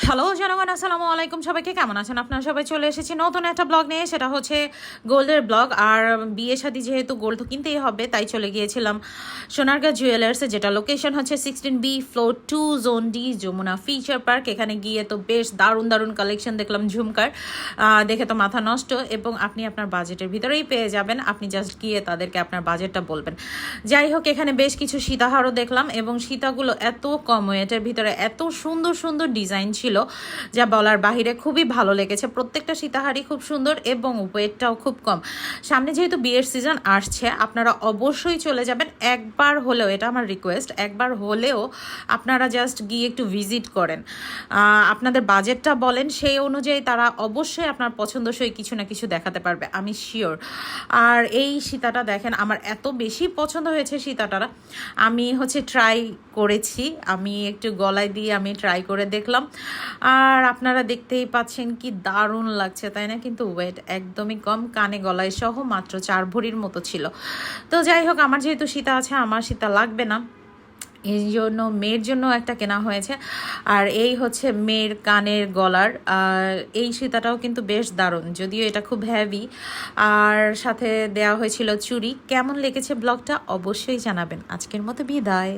Hello জনগণ, আসসালামু আলাইকুম। সবাইকে কেমন আছেন আপনারা? সবাই চলে এসেছি নতুন একটা ব্লগ নিয়ে, সেটা হচ্ছে গোল্ডের ব্লগ। আর বিয়ে শাদী যেহেতু গোল্ড তো কিনতেই হবে, তাই চলে গিয়েছিলাম সোনারগাঁ জুয়েলার্সে, যেটা লোকেশন হচ্ছে 16B floor 2 zone D, Jamuna Future Park. এখানে গিয়ে তো বেশ দারুণ দারুণ কালেকশন দেখলাম, ঝুমকার দেখে তো মাথা নষ্ট। এবং আপনি আপনার বাজেটের ভিতরেই পেয়ে যাবেন, আপনি জাস্ট গিয়ে তাদেরকে আপনার বাজেটটা বলবেন। যাই হোক, এখানে বেশ কিছু সীতাহারও দেখলাম, এবং সীতাগুলো এত কম ওয়েটের ভিতরে এত সুন্দর সুন্দর ডিজাইন ছিল যা বলার বাহিরে, খুবই ভালো লেগেছে। প্রত্যেকটা সীতাহারই খুব সুন্দর এবং ওয়েটটাও খুব কম। সামনে যেহেতু বিয়ের সিজন আসছে, আপনারা অবশ্যই চলে যাবেন একবার হলেও, এটা আমার রিকোয়েস্ট, একবার হলেও আপনারা জাস্ট গিয়ে একটু ভিজিট করেন। আপনাদের বাজেটটা বলেন, সেই অনুযায়ী তারা অবশ্যই আপনার পছন্দসই কিছু না কিছু দেখাতে পারবে, আমি শিওর। আর এই সীতাটা দেখেন, আমার এত বেশি পছন্দ হয়েছে সীতাটা। আমি হচ্ছে ট্রাই করেছি, আমি একটু গলায় দিয়ে আমি ট্রাই করে দেখলাম। আর আপনারা দেখতেই পাচ্ছেন কি দারুণ লাগছে, তাই না? কিন্তু ওয়েট একদমই কম, কানে গলায় সহ মাত্র 4 ভরির মতো ছিল। তো যাই হোক, আমার যেহেতু সীতা আছে, আমার সীতা লাগবে না, এই জন্য মেয়ের জন্য একটা কেনা হয়েছে। আর এই হচ্ছে মেয়ের কানের গলার। আর এই সীতাটাও কিন্তু বেশ দারুণ, যদিও এটা খুব হেভি। আর সাথে দেওয়া হয়েছিল চুড়ি। কেমন লেগেছে ব্লগটা অবশ্যই জানাবেন। আজকের মতো বিদায়।